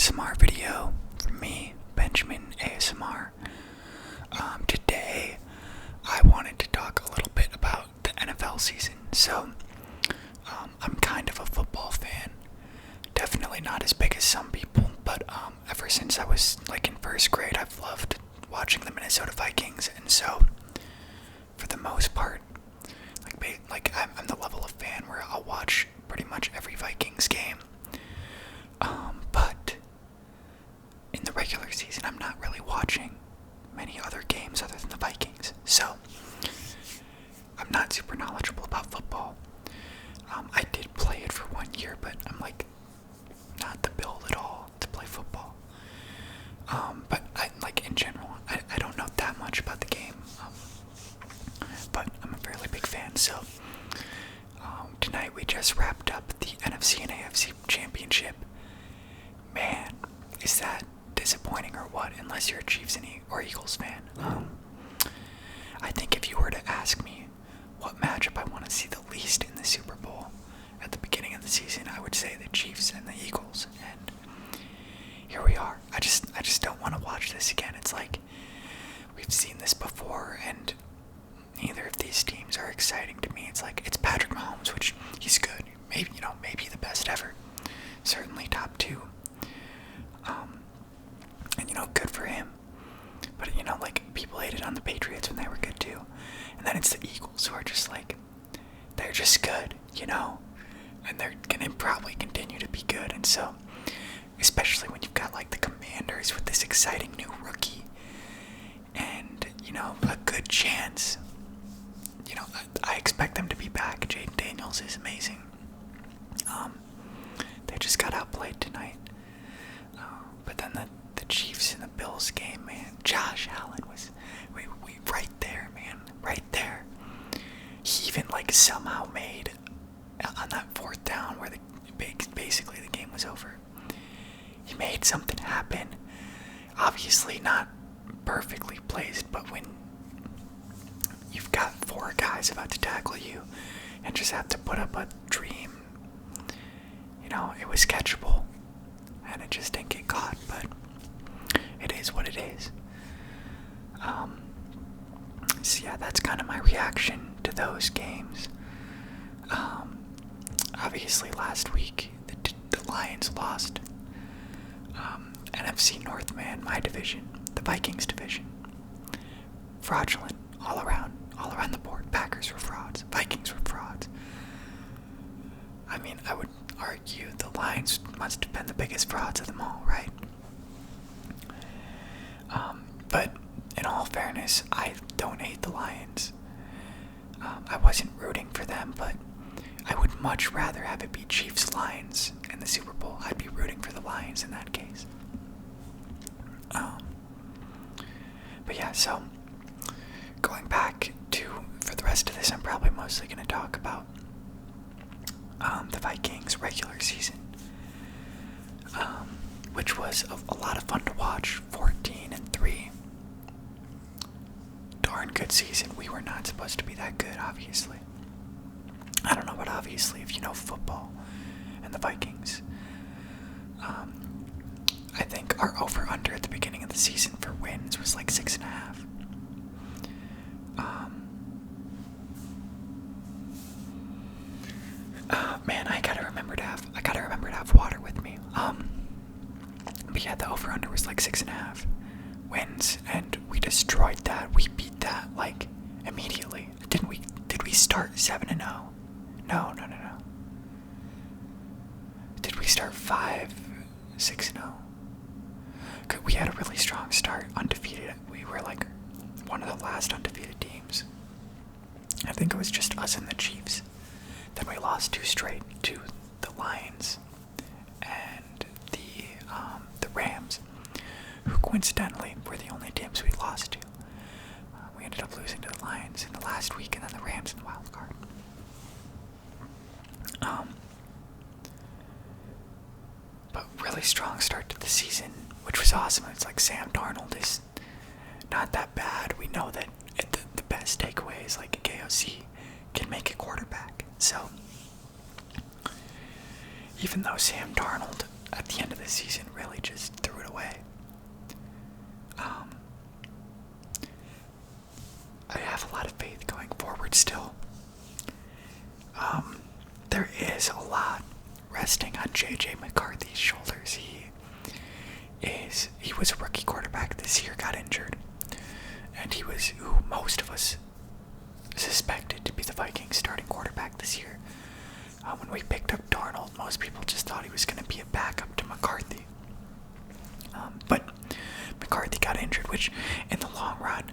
ASMR video from me, Benjamin ASMR. Today, I wanted to talk a little bit about the NFL season. So, I'm kind of a football fan. Definitely not as big as some people, but ever since I was like in first grade, I've loved watching the Minnesota Vikings, and so for the most part, I'm the level of fan where I'll watch pretty much every Vikings game. But in the regular season, I'm not really watching many other games other than the Vikings, so I'm not super knowledgeable about football. I did play it for 1 year, but I'm not the build at all to play football. But in general, I don't know that much about the game. But I'm a fairly big fan. So tonight we just wrapped up the NFC and AFC championship. Man, is that disappointing or what? Unless you're a Chiefs or Eagles fan. I think if you were to ask me what matchup I want to see the least in the Super Bowl at the beginning of the season, I would say the Chiefs and the Eagles. And here we are. I just don't want to watch this again. It's like we've seen this before, and neither of these teams are exciting to me. It's Patrick Mahomes, which he's good. Maybe the best ever. Certainly top two. And good for him. But people hated on the Patriots when they were good too. And then it's the Eagles who are just they're just good, and they're gonna probably continue to be good. And so, especially when you've got the Commanders with this exciting new rookie, and a good chance. I expect them to be back. Jaden Daniels is amazing. They just got outplayed tonight. But then the Chiefs and the Bills game, man. Josh Allen was we right there, man, right there. He even somehow made on that fourth down where basically the game was over. He made something happen. Obviously not perfectly placed, but when you've got four guys about to tackle you and just have to put up a dream, it was catchable, and it just didn't get caught, but it is what it is. So yeah, that's kind of my reaction to those games. Obviously last week the Lions lost. NFC North, man, my division, the Vikings division. Fraudulent all around the board. Packers were frauds. Vikings were frauds. I mean, I would argue the Lions must have been the biggest frauds of them all, right? But in all fairness, I don't hate the Lions. I wasn't rooting for them, but I would much rather have it be Chiefs-Lions in the Super Bowl. I'd be rooting for the Lions in that case. But yeah, so going back for the rest of this, I'm probably mostly going to talk about the Vikings regular season, which was a lot of fun to watch. 14-3, darn good season. We were not supposed to be that good, obviously. I don't know about obviously if you know football and the Vikings. I think our over-under at the beginning of the season for wins was 6.5. Man, I gotta remember to have water with me. But yeah, the over-under was 6.5 wins, and we destroyed that. We beat that immediately. Didn't we? Did we start 7-0? No. Did we start 5-6-0? We had a really strong start, undefeated. We were one of the last undefeated teams. I think it was just us and the Chiefs. Then we lost 2 straight to the Lions and the Rams, who coincidentally were the only teams we lost to. We ended up losing to the Lions in the last week, and then the Rams in the wild card. But really strong start to the season, which was awesome. It's Sam Darnold is not that bad. We know that the best takeaways KOC can make a quarterback. So even though Sam Darnold at the end of the season really just threw it away. I have a lot of faith going forward still. There is a lot resting on J.J. McCarthy's shoulders. He was a rookie quarterback this year, got injured, and he was who most of us suspected to be the Vikings starting quarterback this year. When we picked up Darnold, most people just thought he was going to be a backup to McCarthy. But McCarthy got injured, which in the long run,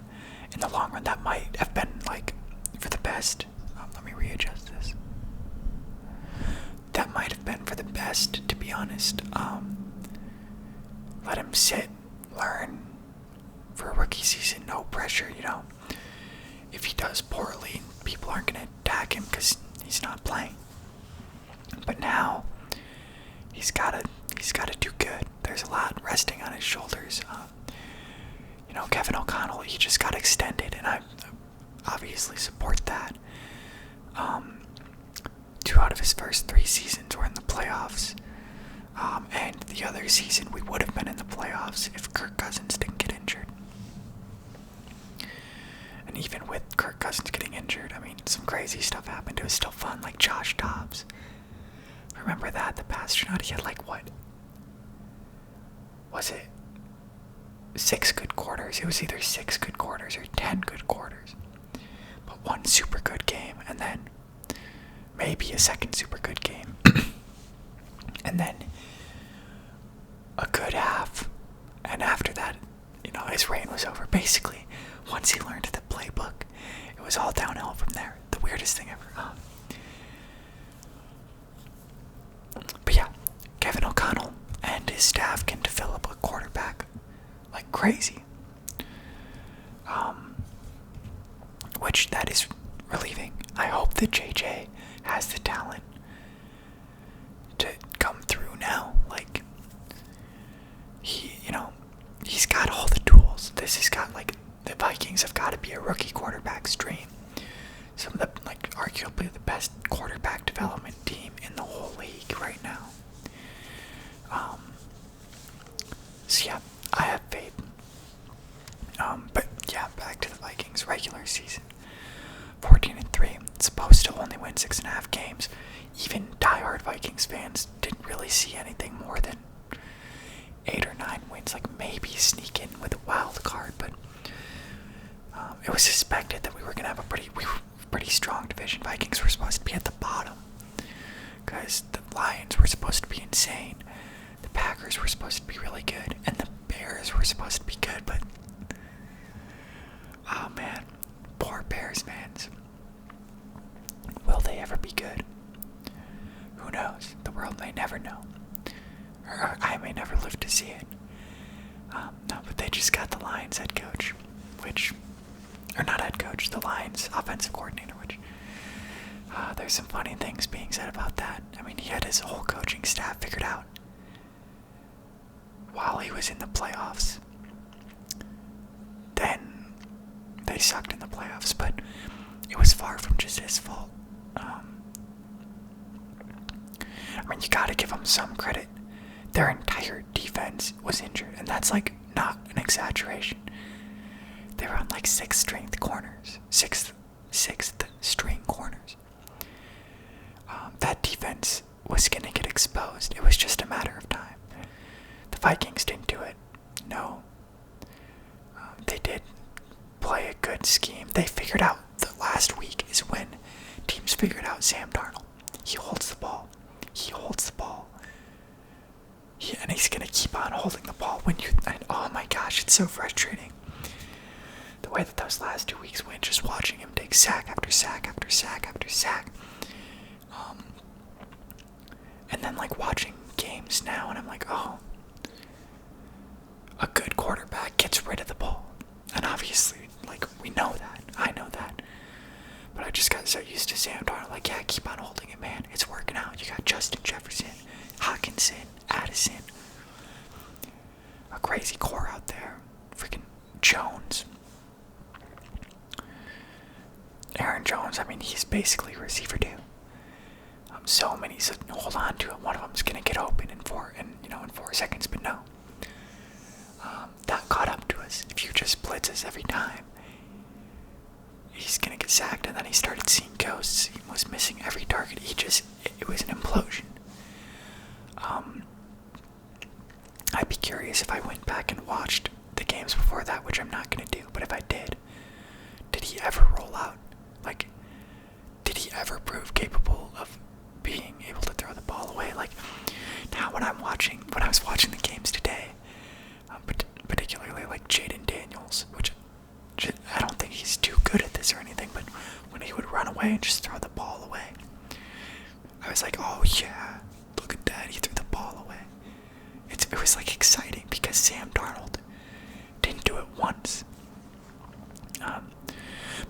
that might have been like for the best. Let me readjust this. That might have been for the best, to be honest. Let him sit, learn for a rookie season, no pressure, If he does poorly, people aren't going to attack him because he's not playing. But now, he's got to do good. There's a lot resting on his shoulders. Kevin O'Connell, he just got extended, and I obviously support that. 2 out of his first 3 seasons were in the playoffs. And the other season we would have been in the playoffs if Kirk Cousins didn't get injured. And even with Kirk Cousins getting injured, some crazy stuff happened. It was still fun, like Josh Dobbs. Remember that? The Pastronaut, he had what? Was it 6 good quarters? It was either 6 good quarters or 10 good quarters. But 1 super good game, and then maybe a second super good game. And then a good half. And after that, his reign was over. Basically, once he learned the playbook, it was all downhill from there. The weirdest thing ever. But yeah, Kevin O'Connell and his staff can develop a quarterback like crazy. Which that is relieving. I hope that JJ has the talent to come through now. He's got all the tools. This has got the Vikings have got to be a rookie quarterback's dream. Some of the arguably the best quarterback development team in the whole league right now. So yeah, I have faith. But yeah, back to the Vikings regular season. 14-3. Supposed to only win 6.5 games. Even diehard Vikings fans didn't really see anything more than 8 or 9 wins. Maybe sneak in with a wild card, but it was suspected that we were gonna have a pretty strong division. Vikings were supposed to be at the bottom because the Lions were supposed to be insane. The Packers were supposed to be really good, and the Bears were supposed to be good, but oh man, poor Bears fans. Will they ever be good? Who knows? The world may never know. Or I may never live to see it. No, but they just got the Lions head coach, or not head coach, the Lions offensive coordinator, which there's some funny things being said about that. He had his whole coaching staff figured out while he was in the playoffs. Then they sucked in the playoffs, but it was far from just his fault. You gotta give them some credit. Their entire defense was injured, and that's not an exaggeration. They were on 6th string corners. That defense was gonna get exposed. It was just a matter of time. The Vikings didn't do it. No. They did play a good scheme. They figured out the last week is when teams figured out Sam Darnold. He holds the ball. And he's going to keep on holding the ball and oh my gosh, it's so frustrating. The way that those last 2 weeks went, just watching him take sack after sack after sack after sack. And then watching games now, and I'm oh, a good quarterback gets rid of the ball. And obviously, we know that. I know that. But I just got so used to Sam Darnold. Yeah, keep on holding it, man. It's working out. You got Justin Jefferson, Hawkinson, Addison. A crazy core out there. Freaking Jones. Aaron Jones, he's basically a receiver too. so many, so hold on to it. One of them's gonna get open in 4 seconds, but no. That caught up to us. If you just blitz us every time, he's gonna get sacked. And then he started seeing ghosts. He was missing every target. It was an implosion. I'd be curious if I went back and watched the games before that, which I'm not gonna do. But if I did he ever roll out? Like, did he ever prove capable of being able to throw the ball away? Like, now when I was watching the games today, particularly like Jaden Daniels, which I don't think he's too good at this or anything, but when he would run away and just throw the ball away, I was like, oh yeah, look at that, he threw the ball away. It was like exciting because Sam Darnold didn't do it once.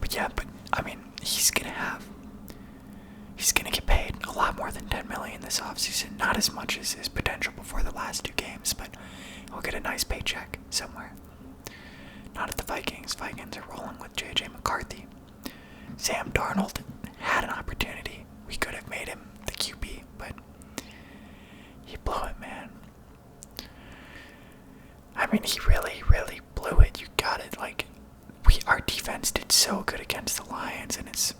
But I mean, he's gonna get paid a lot more than $10 million this offseason. Not as much as his potential before the last 2 games, but he'll get a nice paycheck somewhere. Not at the Vikings. Vikings are rolling with J.J. McCarthy. Sam Darnold had an opportunity. We could have made him the QB, but he blew it, man. I mean, he really, really blew it. You got it. Like, our defense did so good against the Lions, and it's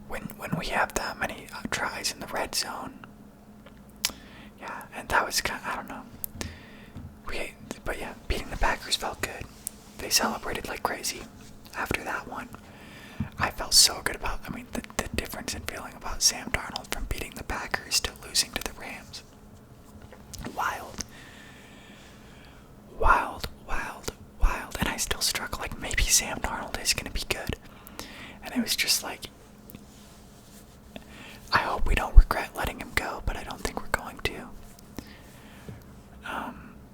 when we have that many tries in the red zone. Yeah, and that was kind of, I don't know. But yeah, beating the Packers felt good. They celebrated like crazy after that one. I felt so good about, the difference in feeling about Sam Darnold from beating the Packers to losing to the Rams. Wild. And I still struck like maybe Sam Darnold is going to be good. And it was just like, I hope we don't regret letting him go, but I don't think we're going to.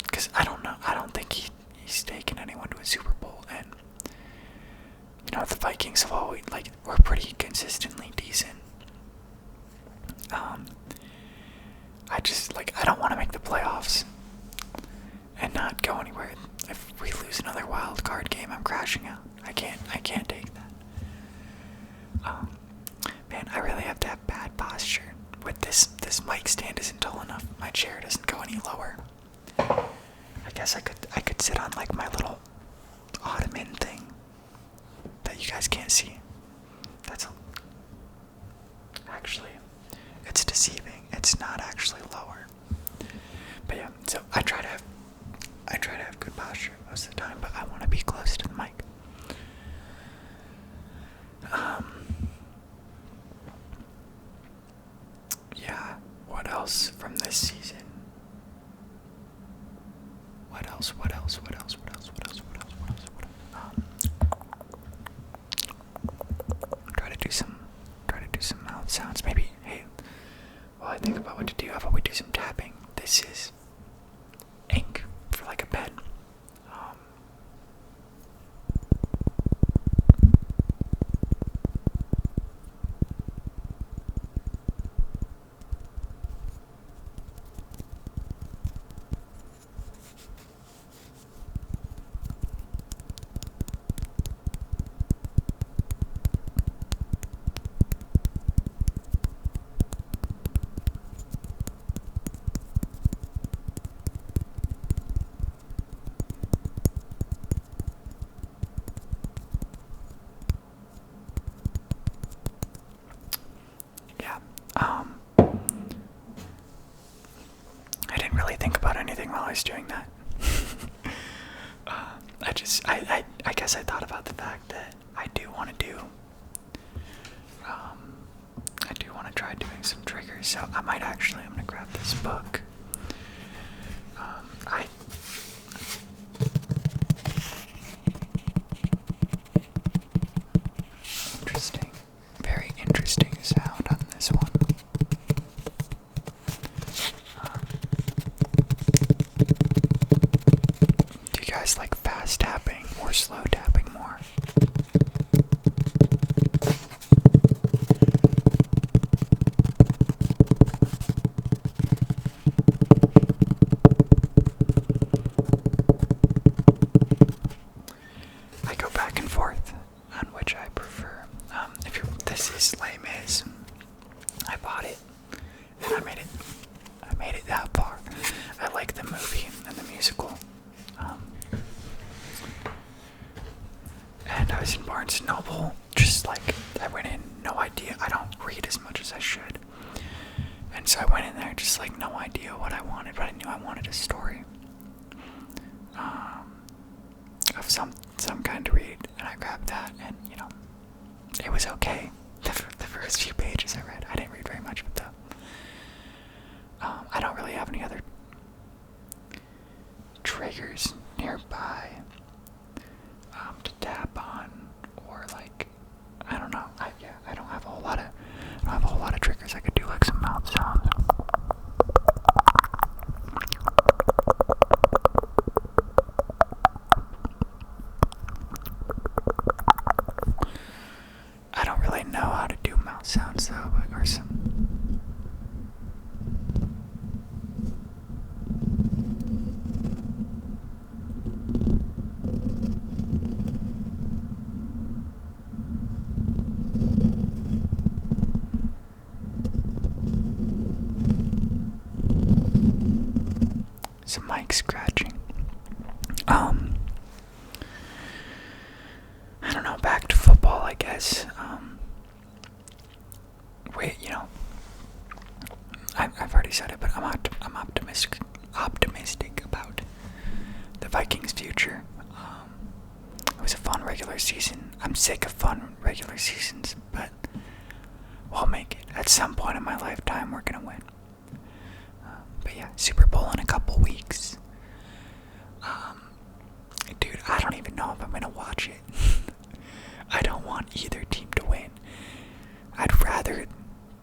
Because I don't know. I don't think he's taken anyone to a Super Bowl. And, the Vikings have always, we're pretty consistently decent. I don't want to make the playoffs and not go anywhere. If we lose another wild card game, I'm crashing out. I can't take that. Man, I really have to have bad posture. With this mic stand isn't tall enough. My chair doesn't go any lower. I guess I could sit on like my little ottoman thing that you guys can't see. Actually, it's deceiving. It's not actually lower. But yeah, so I try to have good posture most of the time, but I want to be close to the mic. Yeah, what else from this season? What else? Try to do some mouth sounds. Maybe, hey, while I think about what to do, how about we do some tapping? This is ink for like a pen. I didn't really think about anything while I was doing that. I guess I thought about the fact that I do want to try doing some triggers, so I'm gonna grab this book. Very interesting sound on this one. Do you guys like fast tapping or slow tapping more? I bought it, and I made it that far. I like the movie and the musical. And I was in Barnes & Noble, just like, I went in, no idea. I don't read as much as I should. And so I went in there just like no idea what I wanted, but I knew I wanted a story. Of some kind to read, and I grabbed that, and it was okay. The first few pages I read, I didn't read very much of it though. I don't really have any other triggers nearby to tap on, or like, I don't know. I don't have a whole lot of triggers. I could do like some mouth sounds. I don't really know how to do mouth sounds though, or some. Some mic scratching. I don't know, back to football, I guess. I've already said it, but I'm optimistic about the Vikings' future. It was a fun regular season. I'm sick of fun regular seasons, but we'll make it. At some point in my lifetime, we're gonna win. But yeah, Super Bowl in a couple weeks. Dude, I don't even know if I'm gonna watch it. I don't want either team to win. I'd rather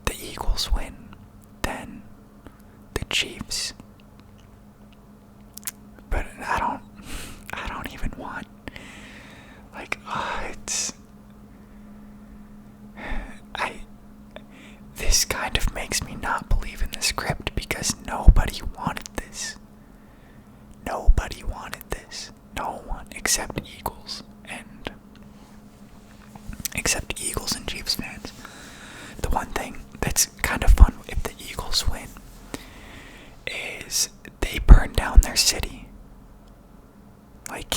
the Eagles win than the Chiefs. But I don't even want, like, this kind of makes me not believe in the script, because nobody wanted this. Nobody wanted this. No one except Eagles and Chiefs fans. The one thing that's kind of fun if the Eagles win is they burn down their city. Like,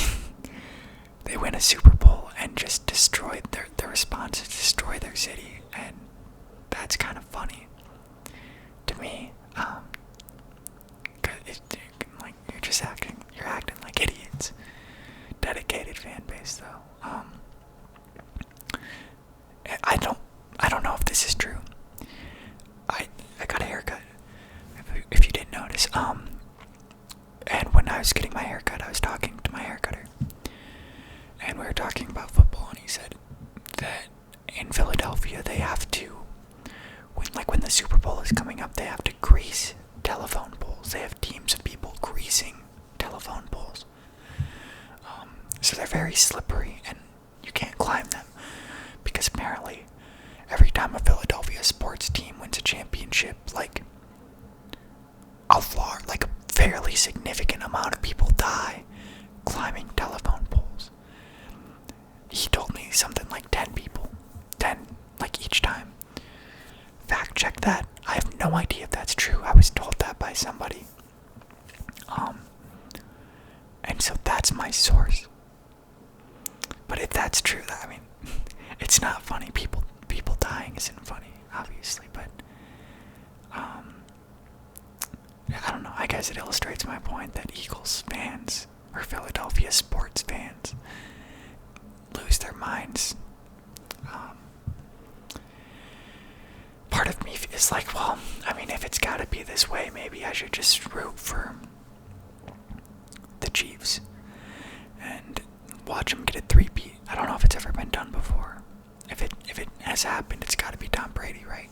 they win a Super Bowl and just destroy their response is destroy their city, and that's kind of funny to me. Like, you're acting like idiots. Dedicated fan base though. I don't know if this is true. I got a haircut, if you didn't notice. And when I was getting my haircut, I was talking to my haircutter, and we were talking about football, and he said that in Philadelphia they have to, when the Super Bowl is coming up, they have to grease telephone poles. They have teams of people greasing telephone poles. So they're very slippery, and you can't climb them, because apparently every time a Philadelphia sports team wins a championship, like a fairly significant amount of people die climbing telephone poles. He told me something like 10 people. 10, like, each time. Fact check that. I have no idea if that's true. I was told that by somebody. And so that's my source. But if that's true, it's not funny. People dying isn't funny, obviously, but I don't know. I guess it illustrates my point that Eagles fans or Philadelphia sports fans lose their minds. Part of me is like, well, if it's gotta be this way, maybe I should just root for the Chiefs and watch them get a three-peat. I don't know if it's ever been done before. If it has happened, it's gotta be Tom Brady, right?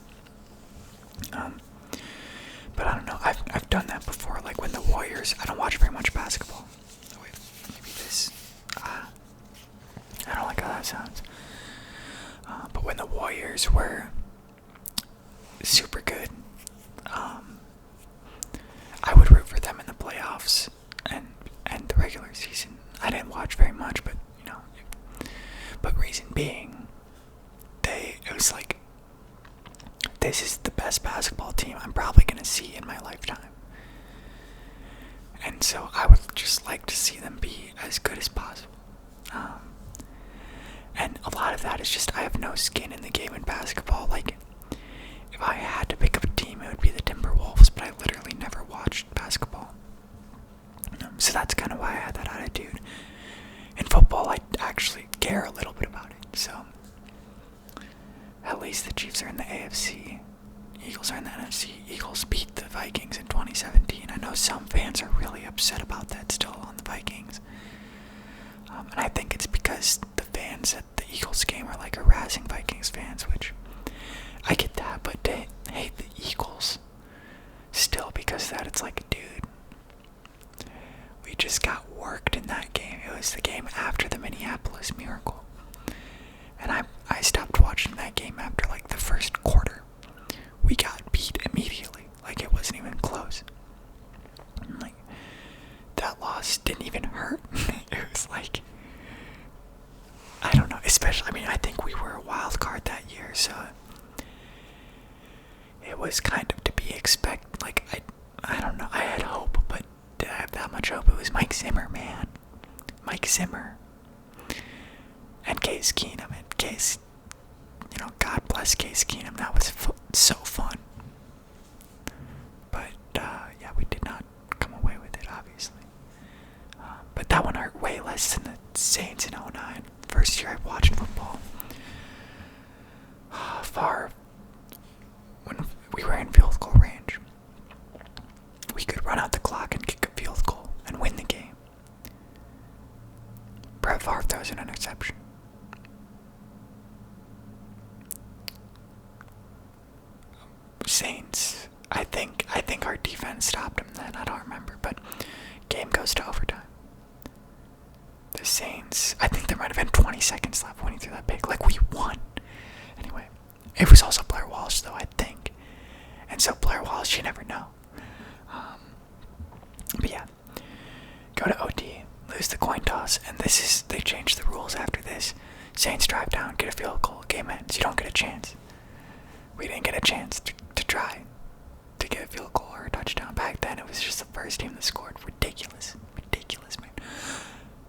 But I don't know. I've done that before. Like when the Warriors. I don't watch very much basketball. Oh wait, maybe this. I don't like how that sounds. But when the Warriors were super good, I would root for them in the playoffs and the regular season. I didn't watch very much, but but reason being, it was like, this is the best best basketball team I'm probably going to see in my lifetime. And so I would just like to see them be as good as possible. And a lot of that is just I have no skin in the game in basketball. Like, if I had to pick up a team, it would be the Timberwolves, but I literally never watched basketball. So that's kind of why I had that attitude. In football, I actually care a little bit about it. So, at least the Chiefs are in the AFC. Eagles are in the NFC. Eagles beat the Vikings in 2017. I know some fans are really upset about that still on the Vikings. And I think it's because the fans at the Eagles game are like harassing Vikings fans, which I get that, but to hate the Eagles still because that, it's like, dude, we just got worked in that game. It was the game after the Minneapolis Miracle. And I stopped watching that game after like the first quarter. We got beat immediately. Like, it wasn't even close. Like, that loss didn't even hurt. It was like, I don't know, especially, I mean, I think we were a wild card that year, so it was kind of to be expected. Like, I don't know, I had hope, but did I have that much hope? It was Mike Zimmer, man. Mike Zimmer. And Case Keenum, and Case, God bless Case Keenum, that was so fun. But, yeah, we did not come away with it, obviously. But that one hurt way less than the Saints in 2009. First year I watched football. When we were in field goal range, we could run out the clock and kick a field goal and win the game. Brett Favre throws an interception. Saints, I think our defense stopped him then, I don't remember, but game goes to overtime. The Saints, I think there might have been 20 seconds left when he threw that pick. Like, we won. Anyway, it was also Blair Walsh, though, I think. And so Blair Walsh, you never know. But yeah, go to OT, lose the coin toss, and they changed the rules after this. Saints drive down, get a field goal, game ends. You don't get a chance. We didn't get a chance to try to get a field goal or a touchdown. Back then, it was just the first team that scored. Ridiculous, man.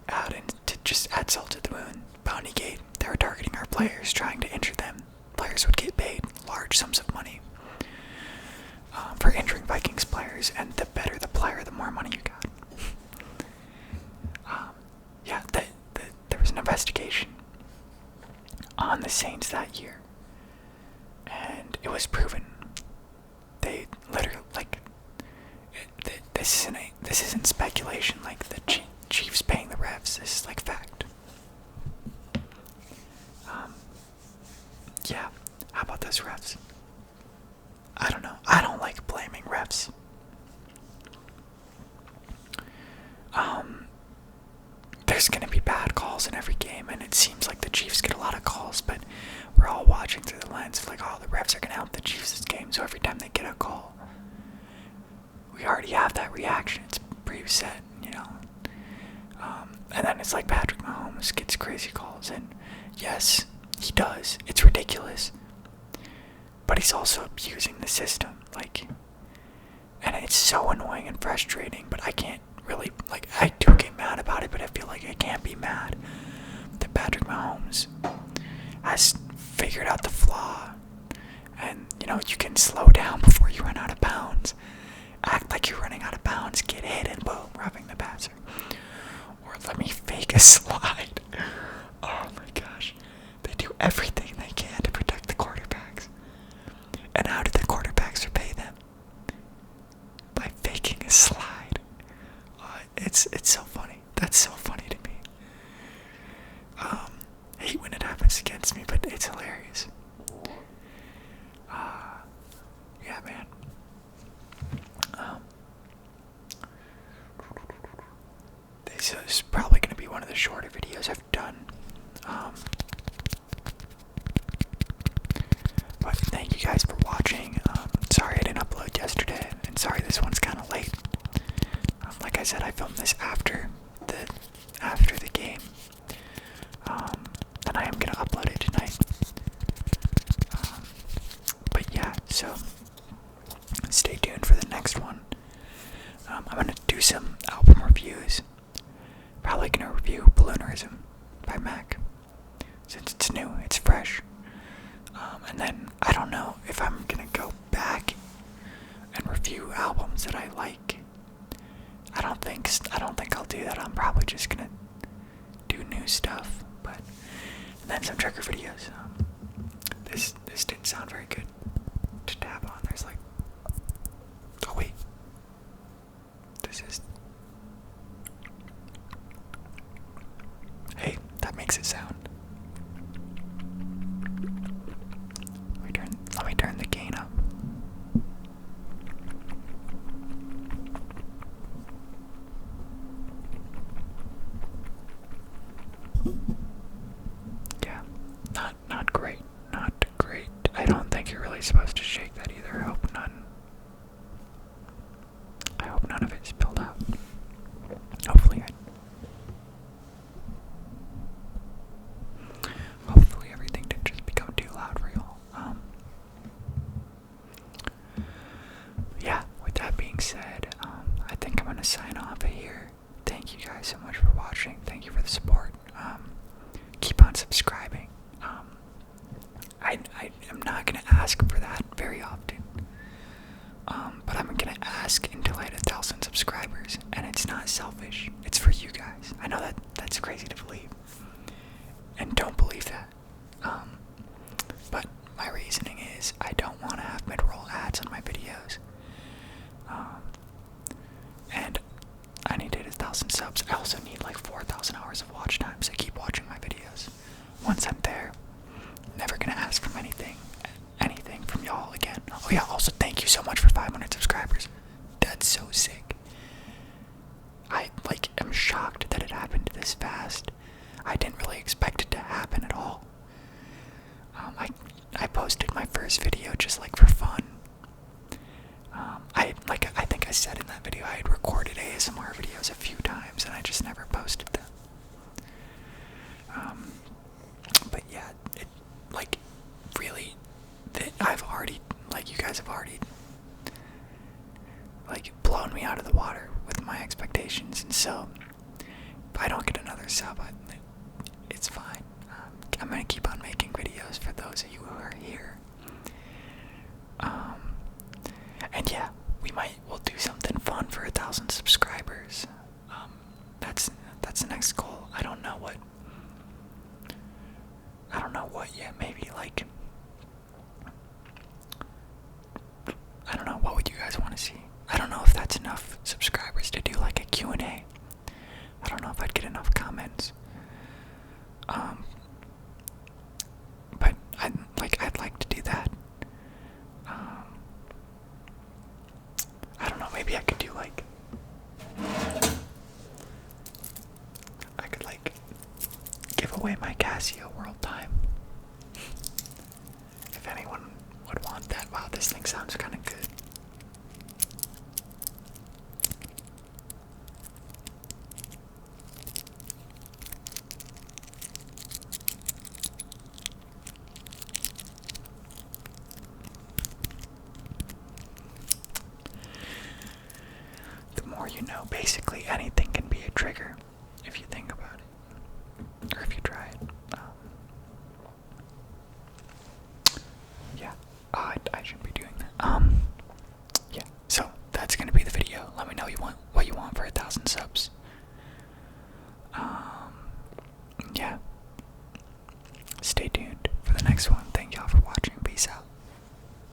And to just add salt to the wound, Bounty Gate, they were targeting our players, trying to injure them. Players would get paid large sums of money for injuring Vikings players, and the better the player, the more money you got. There was an investigation on the Saints that year, and it was proven. They literally, like, this isn't speculation, like the Chiefs paying the refs. This is like fact. Yeah, how about those refs? I don't know. I don't like blaming refs. There's gonna be bad calls in every game, and it seems like the Chiefs get a lot of calls, but we're all watching through the lens of like, oh, the refs are gonna help the Chiefs this game, so every time they get a call, we already have that reaction. It's preset, and then it's like Patrick Mahomes gets crazy calls, and yes, he does. It's ridiculous. But he's also abusing the system, and it's so annoying and frustrating, but I can't really, I do get mad about it, but I feel like I can't be mad that Patrick Mahomes has figured out the flaw, and, you can slow down before you run out of bounds. Act like you're running out of bounds, get hit, and boom, roughing the passer. Or let me fake a slide. Oh my gosh. They do everything they can to protect the quarterbacks. And how do the quarterbacks repay them? By faking a slide. It's so funny. That's so funny to me. I hate when it happens against me, but it's hilarious. Yeah, man. This is probably going to be one of the shorter videos I've done. But thank you guys for watching. Sorry I didn't upload yesterday, and sorry this one's kind of late. Like I said, I filmed this after the game. And I am going to upload it tonight. But yeah, so I'm gonna do some album reviews. Probably gonna review Balloonerism by Mac, since it's new, it's fresh. And then I don't know if I'm gonna go back and review albums that I like. I don't think I'll do that. I'm probably just gonna do new stuff, and then some trigger videos. This didn't sound very good to tap on. There's like, oh wait, hey, that makes it sound. Let me turn the gain up. Yeah, not great. Not great. I don't think you're really supposed to shake that either. I hope none of it spilled out. Hopefully everything didn't just become too loud for y'all. Yeah, with that being said, I think I'm gonna sign off here. Thank you guys so much for watching. Thank you for the support. Keep on subscribing. I am not gonna ask for that very often. But I'm gonna ask until I hit 1,000 subscribers, and it's not selfish. It's for you guys. I know that's crazy to believe, and don't believe that. But my reasoning is I don't want to have mid-roll ads on my videos. And I need to hit 1,000 subs. I also need like 4,000 hours of watch time, so keep watching my videos. Once I'm there, never gonna ask for anything from y'all again. Oh yeah, also thank you so much for 500 subscribers. That's so sick. I am shocked that it happened this fast. I didn't really expect it to happen at all. I posted my first video just like for fun. I think I said in that video I had recorded ASMR videos a few times and I just never posted them. But yeah, really, you guys have already blown me out of the water with my expectations, and so if I don't get another sub, it's fine. I'm gonna keep on making videos for those of you who are here. And yeah, we'll do something fun for 1,000 subscribers. That's the next goal. I don't know what yet. Maybe I don't know, what would you guys want to see? I don't know if that's enough subscribers to do like a Q&A. I don't know if I'd get enough comments. But I'd like to do that. I don't know, maybe I could do give away my Casio World Time. If anyone would want that. Wow, this thing sounds kind of good. The more you know, basically anything can be a trigger if you think about it, or if you try it. Yeah, I shouldn't be doing that. Yeah, so that's gonna be the video. Let me know what you want for 1,000 subs. Yeah, stay tuned for the next one.